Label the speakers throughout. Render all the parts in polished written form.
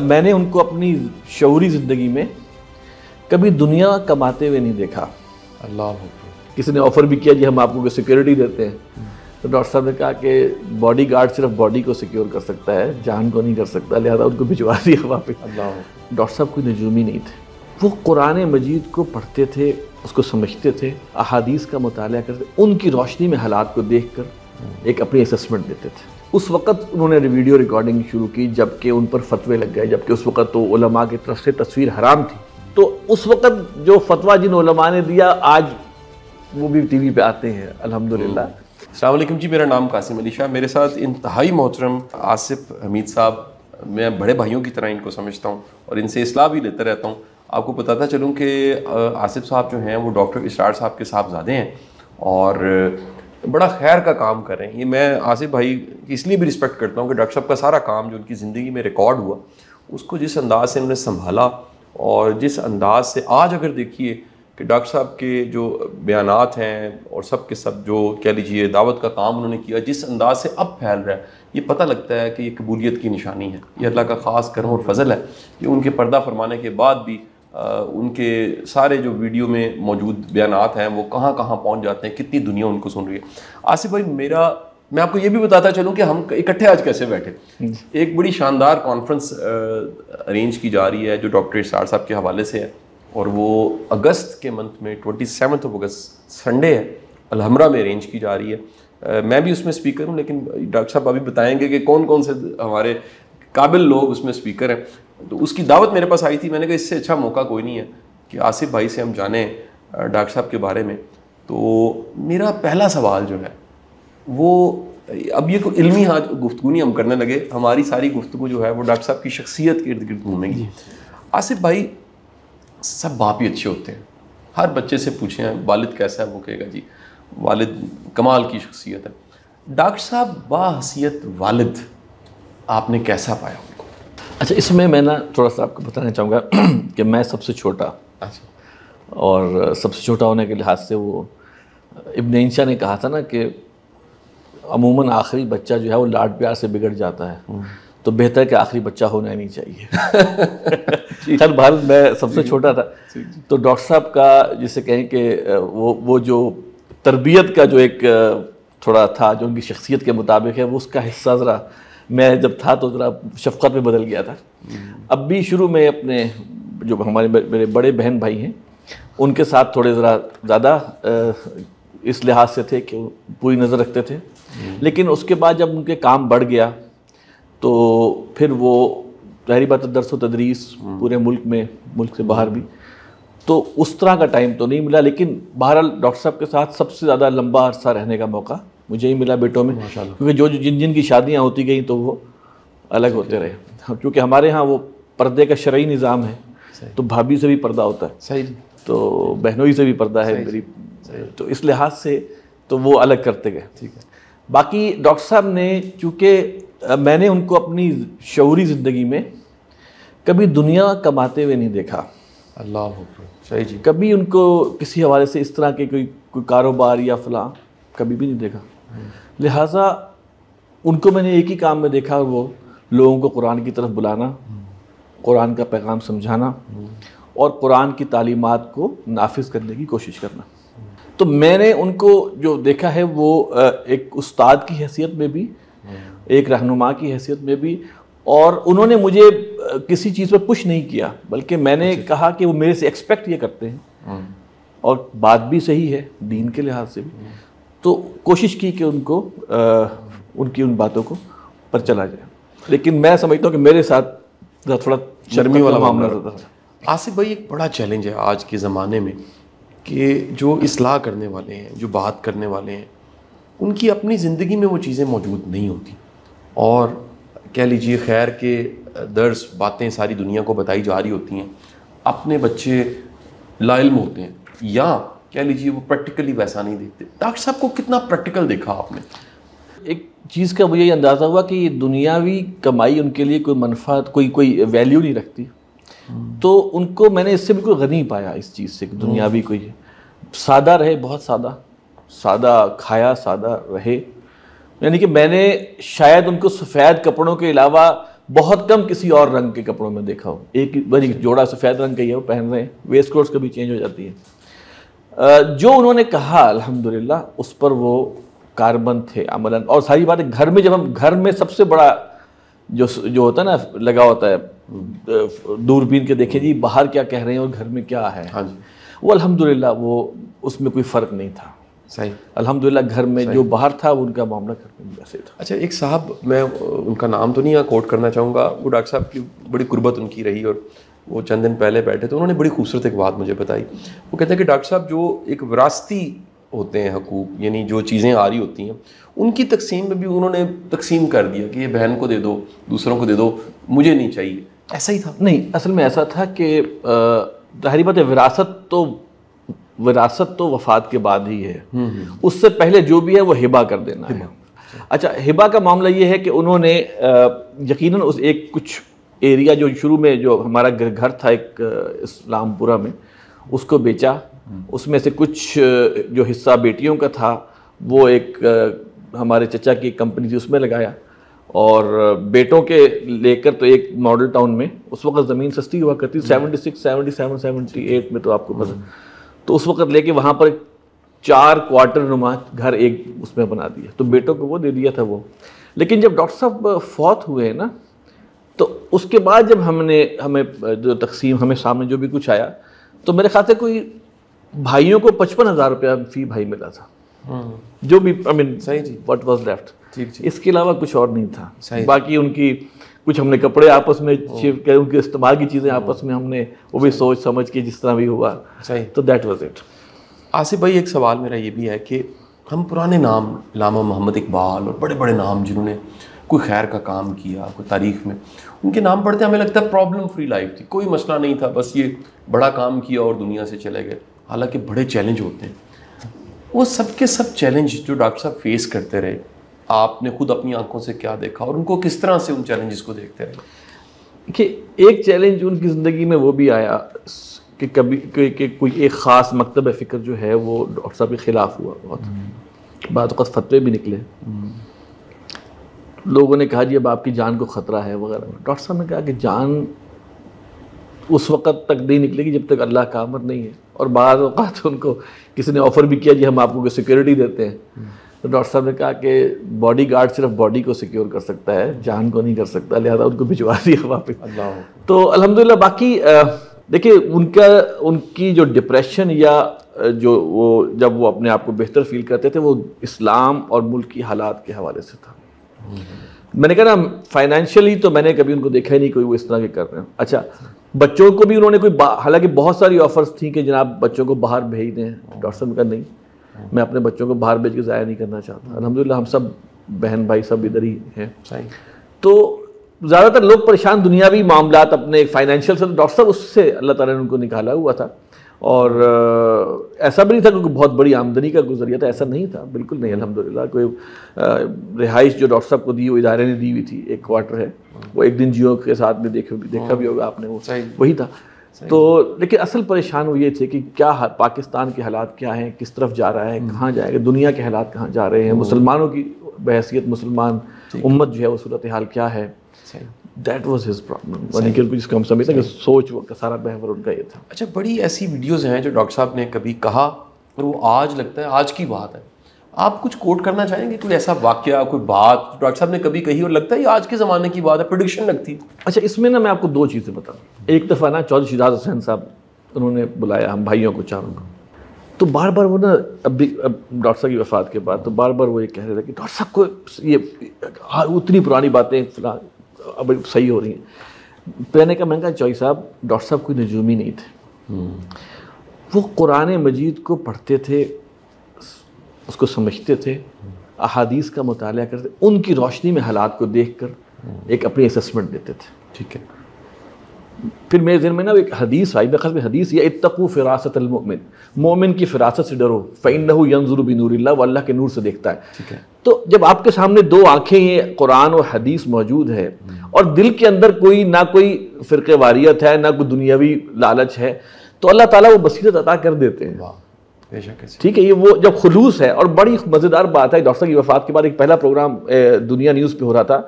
Speaker 1: میں نے ان کو اپنی شعوری زندگی میں کبھی دنیا کماتے ہوئے نہیں دیکھا.
Speaker 2: اللہ
Speaker 1: کسی نے آفر بھی کیا جی ہم آپ کو سیکیورٹی دیتے ہیں, تو ڈاکٹر صاحب نے کہا کہ باڈی گارڈ صرف باڈی کو سیکیور کر سکتا ہے, جان کو نہیں کر سکتا, لہذا ان کو بھجوا دیا واپس. ڈاکٹر صاحب کوئی نجومی نہیں تھے, وہ قرآن مجید کو پڑھتے تھے, اس کو سمجھتے تھے, احادیث کا مطالعہ کرتے, ان کی روشنی میں حالات کو دیکھ کر ایک اپنی اسسمنٹ دیتے تھے. اس وقت انہوں نے ویڈیو ریکارڈنگ شروع کی جبکہ ان پر فتوے لگ گئے, جبکہ اس وقت تو علماء کی طرف سے تصویر حرام تھی. تو اس وقت جو فتویٰ جن علماء نے دیا آج وہ بھی ٹی وی پہ آتے ہیں الحمدللہ.
Speaker 2: السلام علیکم جی, میرا نام قاسم علی شاہ, میرے ساتھ انتہائی محترم آصف حمید صاحب, میں بڑے بھائیوں کی طرح ان کو سمجھتا ہوں اور ان سے اصلاح بھی لیتا رہتا ہوں. آپ کو بتاتا چلوں کہ آصف صاحب جو ہیں وہ ڈاکٹر اسرار صاحب کے صاحبزادے ہیں اور بڑا خیر کا کام کر رہے ہیں. یہ میں آصف بھائی کی اس لیے بھی رسپیکٹ کرتا ہوں کہ ڈاکٹر صاحب کا سارا کام جو ان کی زندگی میں ریکارڈ ہوا اس کو جس انداز سے انہوں نے سنبھالا اور جس انداز سے آج اگر دیکھیے کہ ڈاکٹر صاحب کے جو بیانات ہیں اور سب کے سب جو کہہ لیجیے دعوت کا کام انہوں نے کیا جس انداز سے اب پھیل رہا ہے, یہ پتہ لگتا ہے کہ یہ قبولیت کی نشانی ہے, یہ اللہ کا خاص کرم اور فضل ہے کہ ان کے پردہ فرمانے کے بعد بھی ان کے سارے جو ویڈیو میں موجود بیانات ہیں وہ کہاں کہاں پہنچ جاتے ہیں, کتنی دنیا ان کو سن رہی ہے. آصف بھائی میں آپ کو یہ بھی بتاتا چلوں کہ ہم اکٹھے آج کیسے بیٹھے. ایک بڑی شاندار کانفرنس ارینج کی جا رہی ہے جو ڈاکٹر اسرار صاحب کے حوالے سے ہے اور وہ اگست کے منتھ میں 27 اگست سنڈے ہے, الحمرہ میں ارینج کی جا رہی ہے. میں بھی اس میں اسپیکر ہوں, لیکن ڈاکٹر صاحب ابھی بتائیں گے کہ کون کون سے ہمارے قابل لوگ اس میں اسپیکر ہیں. تو اس کی دعوت میرے پاس آئی تھی, میں نے کہا اس سے اچھا موقع کوئی نہیں ہے کہ آصف بھائی سے ہم جانیں ڈاکٹر صاحب کے بارے میں. تو میرا پہلا سوال جو ہے وہ, اب یہ کوئی علمی گفتگو نہیں ہم کرنے لگے, ہماری ساری گفتگو جو ہے وہ ڈاکٹر صاحب کی شخصیت کے ارد گرد گھومے گی. آصف بھائی, سب باپ ہی اچھے ہوتے ہیں, ہر بچے سے پوچھیں والد کیسا ہے, وہ کہے گا جی والد کمال کی شخصیت ہے. ڈاکٹر صاحب باحیثیت والد آپ نے کیسا پایا ان کو؟
Speaker 1: اچھا, اس میں میں تھوڑا سا آپ کو بتانا چاہوں گا کہ میں سب سے چھوٹا, اور سب سے چھوٹا ہونے کے لحاظ سے وہ ابن انشا نے کہا تھا نا کہ عموماً آخری بچہ جو ہے وہ لاڈ پیار سے بگڑ جاتا ہے, تو بہتر کہ آخری بچہ ہونا ہی نہیں چاہیے. خیر بہرحال میں سب سے چھوٹا تھا, تو ڈاکٹر صاحب کا جسے کہیں کہ وہ جو تربیت کا جو ایک تھوڑا تھا جو ان کی شخصیت کے مطابق ہے, وہ اس کا حصہ ذرا میں جب تھا تو ذرا شفقت میں بدل گیا تھا. اب بھی شروع میں اپنے جو ہمارے میرے بڑے بہن بھائی ہیں ان کے ساتھ تھوڑے ذرا زیادہ اس لحاظ سے تھے کہ وہ پوری نظر رکھتے تھے, لیکن اس کے بعد جب ان کے کام بڑھ گیا تو پھر وہ ظاہری بات درس و تدریس پورے ملک میں, ملک سے باہر بھی, تو اس طرح کا ٹائم تو نہیں ملا. لیکن بہرحال ڈاکٹر صاحب کے ساتھ سب سے زیادہ لمبا عرصہ رہنے کا موقع مجھے ہی ملا بیٹوں میں, کیونکہ جن کی شادیاں ہوتی گئیں تو وہ الگ ہوتے رہے. کیونکہ ہمارے ہاں وہ پردے کا شرعی نظام ہے, تو بھابھی سے بھی پردہ ہوتا ہے,
Speaker 2: صحیح,
Speaker 1: تو بہنوئی سے بھی پردہ ہے میری, تو اس لحاظ سے تو وہ الگ کرتے گئے.
Speaker 2: ٹھیک ہے.
Speaker 1: باقی ڈاکٹر صاحب نے, چونکہ میں نے ان کو اپنی شعوری زندگی میں کبھی دنیا کماتے ہوئے نہیں دیکھا.
Speaker 2: اللہ صحیح جی.
Speaker 1: کبھی ان کو کسی حوالے سے اس طرح کے کوئی کاروبار یا فلاں کبھی بھی نہیں دیکھا. لہٰذا ان کو میں نے ایک ہی کام میں دیکھا, وہ لوگوں کو قرآن کی طرف بلانا, قرآن کا پیغام سمجھانا اور قرآن کی تعلیمات کو نافذ کرنے کی کوشش کرنا. تو میں نے ان کو جو دیکھا ہے وہ ایک استاد کی حیثیت میں بھی, ایک رہنما کی حیثیت میں بھی, اور انہوں نے مجھے کسی چیز پہ پش نہیں کیا, بلکہ میں نے کہا کہ وہ میرے سے ایکسپیکٹ یہ کرتے ہیں, اور بات بھی صحیح ہے دین کے لحاظ سے بھی, تو کوشش کی کہ ان کو ان کی ان باتوں کو پر چلا جائے. لیکن میں سمجھتا ہوں کہ میرے ساتھ تھوڑا
Speaker 2: شرمی والا
Speaker 1: معاملہ ہوتا ہے.
Speaker 2: آصف بھائی, ایک بڑا چیلنج ہے آج کے زمانے میں کہ جو اصلاح کرنے والے ہیں, جو بات کرنے والے ہیں, ان کی اپنی زندگی میں وہ چیزیں موجود نہیں ہوتی, اور کہہ لیجئے خیر کے درس باتیں ساری دنیا کو بتائی جا رہی ہوتی ہیں, اپنے بچے لا علم ہوتے ہیں, یا کہہ لیجئے وہ پریکٹیکلی ویسا نہیں دیکھتے. ڈاکٹر صاحب کو کتنا پریکٹیکل دیکھا آپ نے؟
Speaker 1: ایک چیز کا مجھے یہ اندازہ ہوا کہ یہ دنیاوی کمائی ان کے لیے کوئی منفعت, کوئی ویلیو نہیں رکھتی. تو ان کو میں نے اس سے بالکل غنی پایا اس چیز سے کہ دنیاوی کوئی سادہ رہے, بہت سادہ کھایا, سادہ رہے. یعنی کہ میں نے شاید ان کو سفید کپڑوں کے علاوہ بہت کم کسی اور رنگ کے کپڑوں میں دیکھا ہو. ایک بڑی جوڑا سفید رنگ کا ہی ہے وہ پہن رہے ہیں, ویسٹ کوٹس کبھی چینج ہو جاتی ہے. جو انہوں نے کہا الحمدللہ اس پر وہ کاربن تھے عملاً. اور ساری باتیں گھر میں, جب ہم گھر میں سب سے بڑا جو ہوتا ہے نا لگا ہوتا ہے دوربین کے دیکھیں جی باہر کیا کہہ رہے ہیں اور گھر میں کیا ہے, وہ الحمدللہ وہ اس میں کوئی فرق نہیں تھا.
Speaker 2: صحیح
Speaker 1: الحمدللہ گھر میں جو باہر تھا وہ ان کا معاملہ گھر میں ویسے تھا.
Speaker 2: اچھا ایک صاحب, میں ان کا نام تو نہیں یہاں کوٹ کرنا چاہوں گا, وہ ڈاکٹر صاحب کی بڑی قربت ان کی رہی اور وہ چند دن پہلے بیٹھے تو انہوں نے بڑی خوبصورت ایک بات مجھے بتائی. وہ کہتے ہیں کہ ڈاکٹر صاحب جو ایک وراثتی ہوتے ہیں حقوق, یعنی جو چیزیں آ رہی ہوتی ہیں ان کی تقسیم میں بھی انہوں نے تقسیم کر دیا کہ یہ بہن کو دے دو, دوسروں کو دے دو, مجھے نہیں چاہیے. ایسا ہی تھا؟
Speaker 1: نہیں, اصل میں ایسا تھا کہ ظاہری بات ہے وراثت تو وفات کے بعد ہی ہے, اس سے پہلے جو بھی ہے وہ ہبہ کر دینا ہے. اچھا ہبہ کا معاملہ یہ ہے کہ انہوں نے یقیناً اس ایک کچھ ایریا جو شروع میں جو ہمارا گھر تھا ایک اسلام پورہ میں, اس کو بیچا. اس میں سے کچھ جو حصہ بیٹیوں کا تھا وہ ایک ہمارے چچا کی کمپنی تھی اس میں لگایا, اور بیٹوں کے لے کر تو ایک ماڈل ٹاؤن میں اس وقت زمین سستی ہوا کرتی, 76 77 78 میں تو آپ کو پتہ, تو اس وقت لے کے وہاں پر 4 کوارٹر نما گھر ایک اس میں بنا دیا, تو بیٹوں کو وہ دے دیا تھا وہ. لیکن جب ڈاکٹر صاحب فوت ہوئے نا تو اس کے بعد جب ہمیں جو تقسیم ہمیں سامنے جو بھی کچھ آیا تو میرے خیال سے کوئی بھائیوں کو 55,000 روپیہ فی بھائی ملا تھا, جو بھی
Speaker 2: صحیح جی
Speaker 1: واٹ واز لیفٹ. اس کے علاوہ کچھ اور نہیں تھا. باقی ان کی کچھ ہم نے کپڑے آپس میں ان کے استعمال کی چیزیں آپس میں ہم نے وہ بھی سوچ سمجھ کے جس طرح بھی ہوا, تو دیٹ واز اٹ.
Speaker 2: آصف بھائی ایک سوال میرا یہ بھی ہے کہ ہم پرانے نام علامہ محمد اقبال اور بڑے بڑے نام جنہوں نے کوئی خیر کا کام کیا کوئی تاریخ میں, ان کے نام پڑھتے ہمیں لگتا ہے پرابلم فری لائف تھی, کوئی مسئلہ نہیں تھا, بس یہ بڑا کام کیا اور دنیا سے چلے گئے. حالانکہ بڑے چیلنج ہوتے ہیں. وہ سب کے سب چیلنج جو ڈاکٹر صاحب فیس کرتے رہے, آپ نے خود اپنی آنکھوں سے کیا دیکھا اور ان کو کس طرح سے ان چیلنجز کو دیکھتے رہے؟
Speaker 1: کہ ایک چیلنج ان کی زندگی میں وہ بھی آیا کہ کبھی کہ کوئی ایک خاص مکتب فکر جو ہے وہ ڈاکٹر صاحب کے خلاف ہوا. بہت بعض اوقات فتوے بھی نکلے, لوگوں نے کہا جی اب آپ کی جان کو خطرہ ہے وغیرہ. ڈاکٹر صاحب نے کہا کہ جان اس وقت تک نہیں نکلے گی جب تک اللہ کا امر نہیں ہے. اور بعض اوقات ان کو کسی نے آفر بھی کیا جی ہم آپ کو سیکیورٹی دیتے ہیں, تو ڈاکٹر صاحب نے کہا کہ باڈی گارڈ صرف باڈی کو سیکیور کر سکتا ہے, جان کو نہیں کر سکتا, لہذا ان کو بھجوا دیا واپس. تو الحمدللہ باقی دیکھیے ان کی جو ڈپریشن یا جو وہ جب وہ اپنے آپ کو بہتر فیل کرتے تھے وہ اسلام اور ملک کی حالات کے حوالے سے تھا. میں نے کہا نا فائنینشلی تو میں نے کبھی ان کو دیکھا ہی نہیں کوئی وہ اس طرح کے کر رہے ہیں. اچھا بچوں کو بھی انہوں نے حالانکہ بہت ساری آفرز تھیں کہ جناب بچوں کو باہر بھیج دیں. ڈاکٹر صاحب نے کہا نہیں, میں اپنے بچوں کو باہر بھیج کے ضائع نہیں کرنا چاہتا. الحمدللہ ہم سب بہن بھائی سب ادھر ہی ہیں. تو زیادہ تر لوگ پریشان دنیاوی معاملات اپنے فائنینشیل سے, ڈاکٹر صاحب اس سے اللہ تعالیٰ نے ان کو نکالا ہوا تھا. اور ایسا بھی نہیں تھا کہ بہت بڑی آمدنی کا گزر گیا تھا, ایسا نہیں تھا, بالکل نہیں. الحمدللہ کوئی رہائش جو ڈاکٹر صاحب کو دی وہ ادارے نے دی ہوئی تھی, ایک کوارٹر ہے وہ ایک دن جیو کے ساتھ میں دیکھا بھی ہوگا آپ نے, وہ وہی تھا. تو لیکن اصل پریشان وہ یہ تھے کہ کیا پاکستان کے حالات کیا ہیں, کس طرف جا رہا ہے, کہاں جائے گا, دنیا کے حالات کہاں جا رہے ہیں, مسلمانوں کی بحیثیت مسلمان امت جو ہے وہ صورتحال کیا ہے. That was his problem. جس کو ہم سمجھتے ہیں کہ سوچ وہ سارا محور ان کا یہ تھا.
Speaker 2: اچھا بڑی ایسی ویڈیوز ہیں جو ڈاکٹر صاحب نے کبھی کہا اور وہ آج لگتا ہے آج کی بات ہے, آپ کچھ کوٹ کرنا چاہیں گے کوئی ایسا واقعہ کوئی بات ڈاکٹر صاحب نے کبھی کہی اور لگتا ہے یہ آج کے زمانے کی بات ہے, پریڈکشن لگتی؟
Speaker 1: اچھا اس میں نا میں آپ کو 2 چیزیں بتاؤں. ایک دفعہ نا چودھری شہزاد حسین صاحب انہوں نے بلایا ہم بھائیوں کو چاروں کو, تو بار بار وہ نا اب ڈاکٹر صاحب کی وفات کے بعد تو بار بار وہ یہ کہہ رہے تھے کہ ڈاکٹر صاحب کو یہ اتنی پرانی باتیں فلاں اب صحیح ہو رہی ہیں. میں نے کہا چوئی صاحب ڈاکٹر صاحب کوئی نجومی نہیں تھے, وہ قرآن مجید کو پڑھتے تھے, اس کو سمجھتے تھے, احادیث کا مطالعہ کرتے, ان کی روشنی میں حالات کو دیکھ کر ایک اپنی اسسمنٹ دیتے تھے.
Speaker 2: ٹھیک ہے.
Speaker 1: پھر میرے ذہن میں نا ایک حدیث آئی, بخص میں حدیث یہ اتقوا فراست المؤمن, مومن کی فراست سے ڈرو, فإنہ ینظر بنور اللہ, وہ اللہ کے نور سے دیکھتا ہے.
Speaker 2: ٹھیک ہے.
Speaker 1: تو جب آپ کے سامنے 2 آنکھیں یہ قرآن اور حدیث موجود ہے اور دل کے اندر کوئی نہ کوئی فرقہ واریت ہے نہ کوئی دنیاوی لالچ ہے, تو اللہ تعالیٰ وہ بصیرت عطا کر دیتے ہیں. ٹھیک ہے. یہ وہ جب خلوص ہے. اور بڑی مزیدار بات ہے, ڈاکٹر صاحب کی وفات کے بعد ایک پہلا پروگرام دنیا نیوز پہ ہو رہا تھا,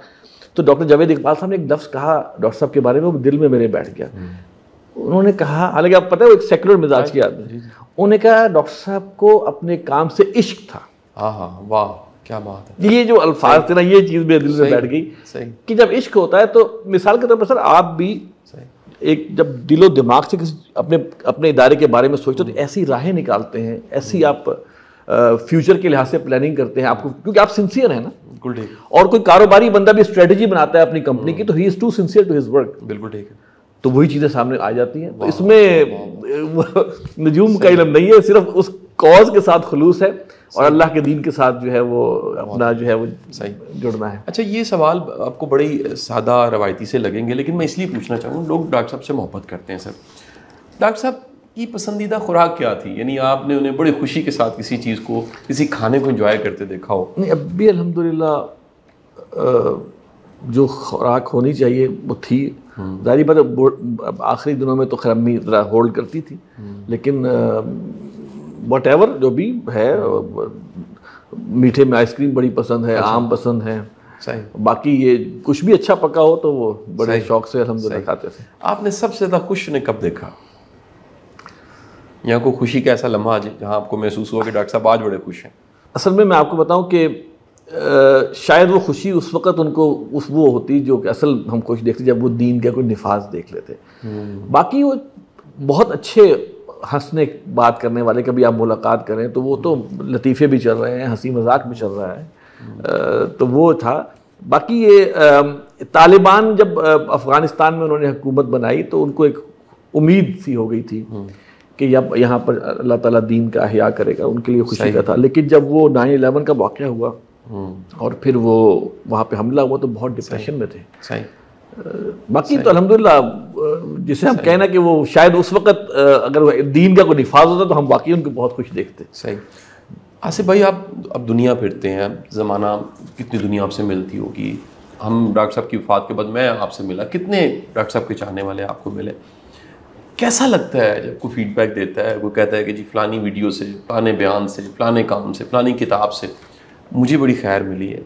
Speaker 1: تو ڈاکٹر جاوید اقبال صاحب نے ایک لفظ کہا ڈاکٹر صاحب کے بارے میں، وہ دل میں میرے بیٹھ گیا. انہوں نے کہا، حالانکہ آپ پتہ ہے وہ ایک سیکولر مزاج کی آدمی، انہوں نے کہا ڈاکٹر صاحب کو اپنے کام سے عشق تھا.
Speaker 2: واہ کیا بات ہے.
Speaker 1: یہ جو الفاظ تھے نا، یہ چیز میرے دل میں بیٹھ گئی کہ جب عشق ہوتا ہے تو مثال کے طور پر سر آپ بھی ایک جب دل و دماغ سے کسی اپنے ادارے کے بارے میں سوچتے تو ایسی راہیں نکالتے ہیں، ایسی آپ فیوچر کے لحاظ سے پلاننگ کرتے ہیں آپ کو، کیونکہ آپ سنسیئر ہیں نا. بالکل ٹھیک. اور کوئی کاروباری بندہ بھی اسٹریٹجی بناتا ہے اپنی کمپنی کی تو ہی is too sincere to his work.
Speaker 2: بالکل ٹھیک ہے.
Speaker 1: تو وہی چیزیں سامنے آ جاتی ہیں. تو اس میں نجوم کا علم نہیں ہے، صرف اس کاز کے ساتھ خلوص ہے اور اللہ کے دین کے ساتھ جو ہے وہ اپنا جو ہے وہ جڑنا ہے.
Speaker 2: اچھا یہ سوال آپ کو بڑی سادہ روایتی سے لگیں گے، لیکن میں اس لیے پوچھنا چاہوں گا، لوگ ڈاکٹر صاحب سے محبت کرتے ہیں سر. ڈاکٹر صاحب کی پسندیدہ خوراک کیا تھی؟ یعنی آپ نے انہیں بڑی خوشی کے ساتھ کسی چیز کو، کسی کھانے کو انجوائے کرتے دیکھا ہو؟
Speaker 1: نہیں، اب بھی الحمدللہ جو خوراک ہونی چاہیے وہ تھی. ظاہری بات ہے آخری دنوں میں تو خیر امی ذرا ہولڈ کرتی تھی، لیکن واٹ ایور جو بھی ہے، میٹھے میں آئس کریم بڑی پسند ہے، آم پسند ہے. باقی یہ کچھ بھی اچھا پکا ہو تو وہ بڑے شوق سے الحمدللہ کھاتے تھے.
Speaker 2: آپ نے سب سے زیادہ خوش نے کب دیکھا؟ یا کوئی خوشی کا ایسا لمحہ جہاں آپ کو محسوس ہوا کہ ڈاکٹر صاحب آج بڑے خوش ہیں؟
Speaker 1: اصل میں آپ کو بتاؤں کہ شاید وہ خوشی اس وقت ان کو وہ ہوتی جو کہ اصل ہم خوش دیکھتے جب وہ دین کا کوئی نفاذ دیکھ لیتے. باقی وہ بہت اچھے ہنسنے بات کرنے والے، کبھی آپ ملاقات کریں تو وہ تو لطیفے بھی چل رہے ہیں، ہنسی مذاق بھی چل رہا ہے، تو وہ تھا. باقی یہ طالبان جب افغانستان میں انہوں نے حکومت بنائی تو ان کو ایک امید سی ہو گئی تھی کہ یہاں پر اللہ تعالیٰ دین کا احیاء کرے گا، ان کے لیے خوشی کا تھا. لیکن جب وہ 9/11 کا واقعہ ہوا اور پھر وہ وہاں پہ حملہ ہوا تو بہت ڈپریشن میں تھے. باقی تو الحمدللہ جسے ہم کہنا کہ وہ شاید اس وقت اگر دین کا کوئی نفاذ ہوتا تو ہم واقعی ان کو بہت خوش دیکھتے.
Speaker 2: صحیح. آصف بھائی آپ اب دنیا پھرتے ہیں، زمانہ کتنی دنیا آپ سے ملتی ہوگی. ہم ڈاکٹر صاحب کی وفات کے بعد میں آپ سے ملا، کتنے ڈاکٹر صاحب کے چاہنے والے آپ کو ملے. کیسا لگتا ہے جب کوئی فیڈ بیک دیتا ہے، کوئی کہتا ہے کہ جی فلانی ویڈیو سے، فلانے بیان سے، فلانے کام سے، فلانی کتاب سے مجھے بڑی خیر ملی ہے؟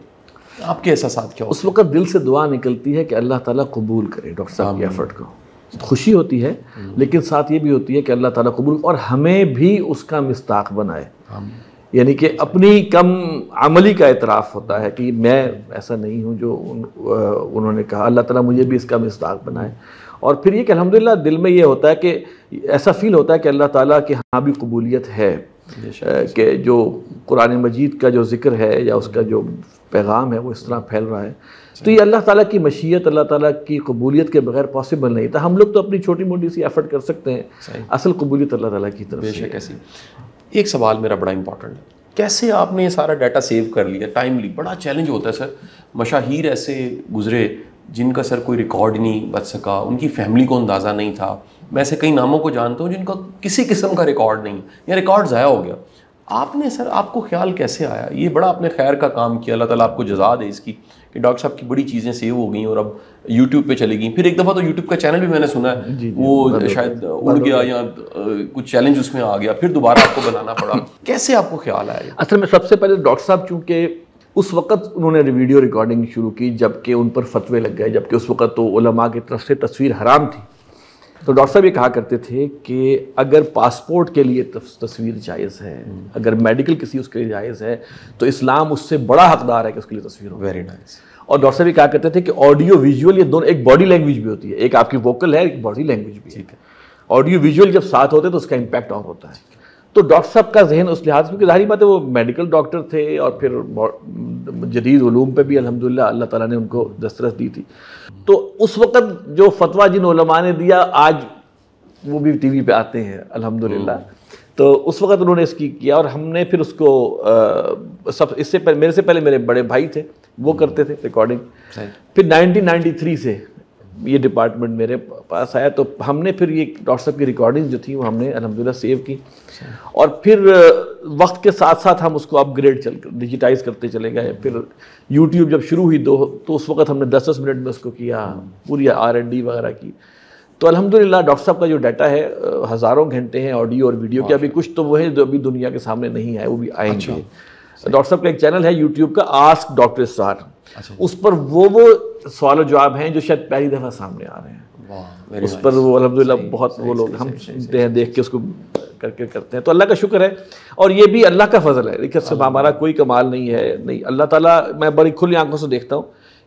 Speaker 2: آپ کے احساسات کیا ہوتے ہیں؟
Speaker 1: اس وقت دل سے دعا نکلتی ہے کہ اللہ تعالیٰ قبول کرے ڈاکٹر صاحب کے ایفرٹ کو. خوشی ہوتی ہے لیکن ساتھ یہ بھی ہوتی ہے کہ اللہ تعالیٰ قبول اور ہمیں بھی اس کا مصداق بنائے. یعنی کہ اپنی کم عملی کا اعتراف ہوتا ہے کہ میں ایسا نہیں ہوں جو انہوں نے کہا. اللہ تعالیٰ مجھے بھی اس کا مصداق بنائے. اور پھر یہ کہ الحمدللہ دل میں یہ ہوتا ہے کہ ایسا فیل ہوتا ہے کہ اللہ تعالیٰ کے ہاں بھی قبولیت ہے، کہ جو قرآن مجید کا جو ذکر ہے یا اس کا جو پیغام ہے وہ اس طرح پھیل رہا ہے. تو یہ اللہ تعالیٰ کی مشیت، اللہ تعالیٰ کی قبولیت کے بغیر پاسبل نہیں تھا. ہم لوگ تو اپنی چھوٹی موٹی سی ایفرٹ کر سکتے ہیں، اصل قبولیت اللہ تعالیٰ کی طرف سے.
Speaker 2: ایسی ایک سوال میرا بڑا امپورٹنٹ ہے، کیسے آپ نے یہ سارا ڈیٹا سیو کر لیا ٹائملی؟ بڑا چیلنج ہوتا ہے سر. مشاہیر ایسے گزرے جن کا سر کوئی ریکارڈ نہیں بچ سکا، ان کی فیملی کو اندازہ نہیں تھا. میں ایسے کئی ناموں کو جانتا ہوں جن کا کسی قسم کا ریکارڈ نہیں یا ریکارڈ ضائع ہو گیا. آپ نے سر، آپ کو خیال کیسے آیا؟ یہ بڑا آپ نے خیر کا کام کیا، اللہ تعالیٰ آپ کو جزا دے اس کی کہ ڈاکٹر صاحب کی بڑی چیزیں سیو ہو گئیں اور اب یوٹیوب پہ چلی گئیں. پھر ایک دفعہ تو یوٹیوب کا چینل بھی میں نے سنا ہے وہ شاید اڑ گیا یا کچھ چیلنج اس میں آ گیا، پھر دوبارہ آپ کو بنانا پڑا. کیسے آپ کو خیال آیا؟
Speaker 1: اصل میں سب سے پہلے ڈاکٹر صاحب چونکہ اس وقت انہوں نے ویڈیو ریکارڈنگ شروع کی جبکہ ان پر فتوے لگ گئے، جبکہ اس وقت تو علماء کی طرف سے تصویر حرام تھی. تو ڈاکٹر صاحب یہ کہا کرتے تھے کہ اگر پاسپورٹ کے لیے تصویر جائز ہے، اگر میڈیکل کسی اس کے لیے جائز ہے تو اسلام اس سے بڑا حقدار ہے کہ اس کے لیے تصویر ہو.
Speaker 2: Very nice.
Speaker 1: اور ڈاکٹر صاحب یہ کہا کرتے تھے کہ آڈیو ویژول یہ دونوں، ایک باڈی لینگویج بھی ہوتی ہے، ایک آپ کی ووکل ہے، ایک باڈی لینگویج بھی ہے. آڈیو ویژول جب ساتھ ہوتے تو اس کا امپیکٹ اور ہوتا ہے. تو ڈاکٹر صاحب کا ذہن اس لحاظ میں، ظاہری بات ہے وہ میڈیکل ڈاکٹر تھے اور پھر جدید علوم پہ بھی الحمدللہ اللہ تعالیٰ نے ان کو دسترس دی تھی. تو اس وقت جو فتویٰ جن علماء نے دیا آج وہ بھی ٹی وی پہ آتے ہیں الحمدللہ. تو اس وقت انہوں نے اس کی کیا اور ہم نے پھر اس کو اس سے پہلے، میرے سے پہلے میرے بڑے بھائی تھے وہ کرتے تھے ریکارڈنگ. پھر 1993 سے یہ ڈپارٹمنٹ میرے پاس آیا تو ہم نے پھر یہ ڈاکٹر صاحب کی ریکارڈنگ جو تھی وہ ہم نے الحمدللہ سیو کی. اور پھر وقت کے ساتھ ساتھ ہم اس کو اپ گریڈ ڈیجیٹائز کرتے چلے گئے. پھر یوٹیوب جب شروع ہوئی تو اس وقت ہم نے 10 منٹ میں اس کو کیا، پوری R&D وغیرہ کی. تو الحمدللہ ڈاکٹر صاحب کا جو ڈیٹا ہے ہزاروں گھنٹے ہیں آڈیو اور ویڈیو کے. ابھی کچھ تو وہ ہیں جو ابھی دنیا کے سامنے نہیں آئے، وہ بھی آئیں گے. ڈاکٹر صاحب کا ایک چینل ہے یوٹیوب کا، آسک ڈاکٹر اسرار. اس پر وہ سوال و جواب ہیں جو شاید پہلی دفعہ سامنے آ رہے ہیں، اس پر وہ الحمدللہ بہت وہ لوگ ہم سنتے ہیں، دیکھ کے اس کو کر کے کرتے ہیں، تو اللہ کا شکر ہے. اور یہ بھی اللہ کا فضل ہے، دیکھیے سب ہمارا کوئی کمال نہیں ہے، نہیں اللہ تعالیٰ، میں بڑی کھلی آنکھوں سے دیکھتا ہوں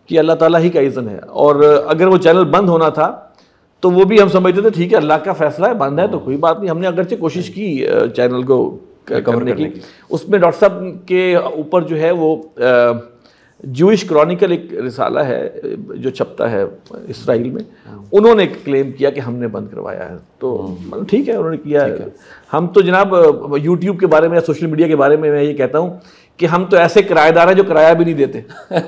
Speaker 1: کہ اللہ تعالیٰ ہی کا اذن ہے. اور اگر وہ چینل بند ہونا تھا تو وہ بھی ہم سمجھتے تھے ٹھیک ہے اللہ کا فیصلہ ہے، بند ہے تو کوئی بات نہیں. ہم نے اگرچہ کوشش کی چینل کو کرنے کی، اس میں ڈاکٹر صاحب کے اوپر جو ہے وہ جوئش کرونیکل ایک رسالہ ہے جو چھپتا ہے اسرائیل میں، انہوں نے کلیم کیا کہ ہم نے بند کروایا ہے. تو ٹھیک ہے انہوں نے کیا ہے. ہم تو جناب یوٹیوب کے بارے میں، سوشل میڈیا کے بارے میں یہ کہتا ہوں کہ ہم تو ایسے کرایہ دار ہیں جو کرایہ بھی نہیں دیتے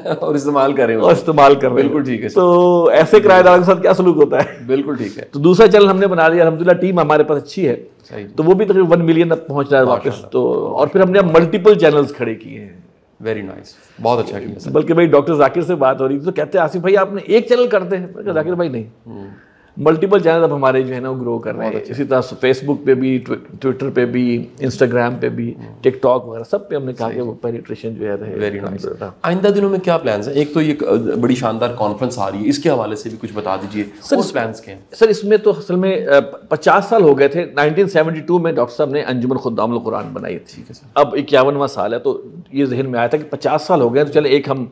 Speaker 2: اور استعمال کر رہے ہیں،
Speaker 1: اور استعمال کر رہے ہیں.
Speaker 2: بالکل ٹھیک ہے.
Speaker 1: تو ایسے کرایہ داروں کے ساتھ کیا سلوک ہوتا ہے؟
Speaker 2: بالکل ٹھیک ہے.
Speaker 1: تو دوسرا چینل ہم نے بنا لیا الحمدللہ، ٹیم ہمارے پاس اچھی ہے، تو وہ بھی تقریباً 1 ملین اب پہنچ رہا ہے واپس. تو اور پھر ہم نے ملٹیپل چینلز کھڑے کیے ہیں.
Speaker 2: ویری نائس، بہت اچھا کیا.
Speaker 1: بلکہ بھائی ڈاکٹر ذاکر سے بات ہو رہی تھی تو کہتے ہیں آصف بھائی آپ نے ایک چینل کرتے ہیں، ذاکر بھائی نہیں، ملٹیپل چینل اب ہمارے جو ہے نا وہ گرو کر رہے ہیں. اسی طرح فیس بک پہ بھی، ٹویٹر پہ بھی، انسٹاگرام پہ بھی، ٹک ٹاک وغیرہ سب پہ ہم نے کہا کہ وہ پینیٹریشن جو ہے رہے.
Speaker 2: Very nice. آئندہ دنوں میں کیا پلانس ہیں؟ ایک تو یہ بڑی شاندار کانفرنس آ رہی ہے، اس کے حوالے سے بھی کچھ بتا دیجیے. سر پلانس کیا ہیں؟
Speaker 1: سر اس میں تو اصل میں 50 سال ہو گئے تھے. 1972 میں ڈاکٹر صاحب نے انجمن خدام القرآن بنائی تھی. اب 51واں سال ہے، تو یہ ذہن میں آیا تھا کہ 50 سال ہو گئے تو چلے ایک ہم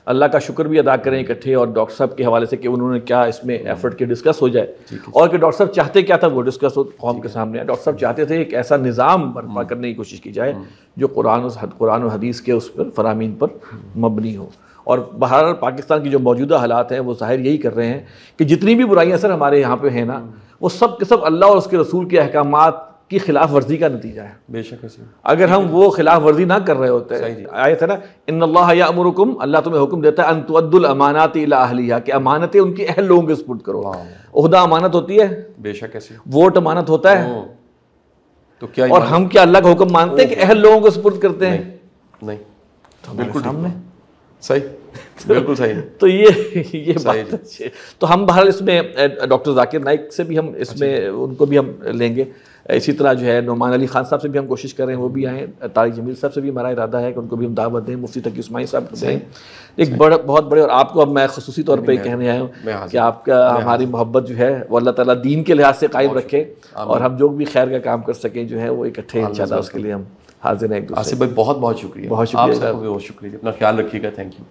Speaker 1: اللہ کا شکر بھی ادا کریں اکٹھے، اور ڈاکٹر صاحب کے حوالے سے کہ انہوں نے کیا اس میں ایفرٹ کے ڈسکس ہو جائے، اور کہ ڈاکٹر صاحب چاہتے کیا تھا وہ ڈسکس ہو قوم کے سامنے. ڈاکٹر صاحب چاہتے تھے ایک ایسا نظام برپا کرنے کی کوشش کی جائے جو قرآن و حدیث کے اس پر فرامین پر مبنی ہو. اور بہرحال پاکستان کی جو موجودہ حالات ہیں وہ ظاہر یہی کر رہے ہیں کہ جتنی بھی برائیاں سر ہمارے یہاں پہ ہیں نا، وہ سب کے سب اللہ اور اس کے رسول کے احکامات کی خلاف ورزی کا نتیجہ ہے.
Speaker 2: بے شک.
Speaker 1: اگر ہم وہ خلاف ورزی نہ کر رہے ہوتے، آیت ہے نا ان اللہ یأمرکم، اللہ تمہیں حکم دیتا ہے ان تؤدوا الامانات الی اہلیہا، کہ امانتیں ان کے اہل لوگوں کے سپرد کرو. عہدہ امانت ہوتی ہے،
Speaker 2: بے شک ایسے.
Speaker 1: ووٹ امانت ہوتا ہے،
Speaker 2: تو کیا
Speaker 1: اور ہم کیا اللہ کا حکم مانتے ہیں کہ اہل لوگوں کو سپرد کرتے ہیں؟
Speaker 2: نہیں.
Speaker 1: بالکل سامنے
Speaker 2: صحیح، بالکل صحیح.
Speaker 1: تو یہ بات ہے. تو ہم بہرحال اس میں ڈاکٹر ذاکر نائک سے بھی ہم اس میں ان کو بھی ہم لیں گے. اسی طرح جو ہے نعمان علی خان صاحب سے بھی ہم کوشش کر رہے ہیں وہ بھی آئیں. طارق جمیل صاحب سے بھی ہمارا ارادہ ہے کہ ان کو بھی ہم دعوت دیں. مفتی تقی اسماعیل صاحب کو دیں. ایک بہت بڑے، اور آپ کو اب میں خصوصی طور پہ کہنے آیا ہوں کہ آپ کا ہماری محبت جو ہے وہ اللہ تعالیٰ دین کے لحاظ سے قائم رکھے، اور ہم جو بھی خیر کا کام کر سکیں جو ہے وہ اکٹھے انشاءاللہ اس کے لیے ہم حاضر ہیں ایک دوسرے.
Speaker 2: آصف بھائی بہت بہت شکریہ.
Speaker 1: بہت شکریہ.
Speaker 2: آپ سب کو بہت شکریہ. اپنا خیال رکھیے گا. Thank you.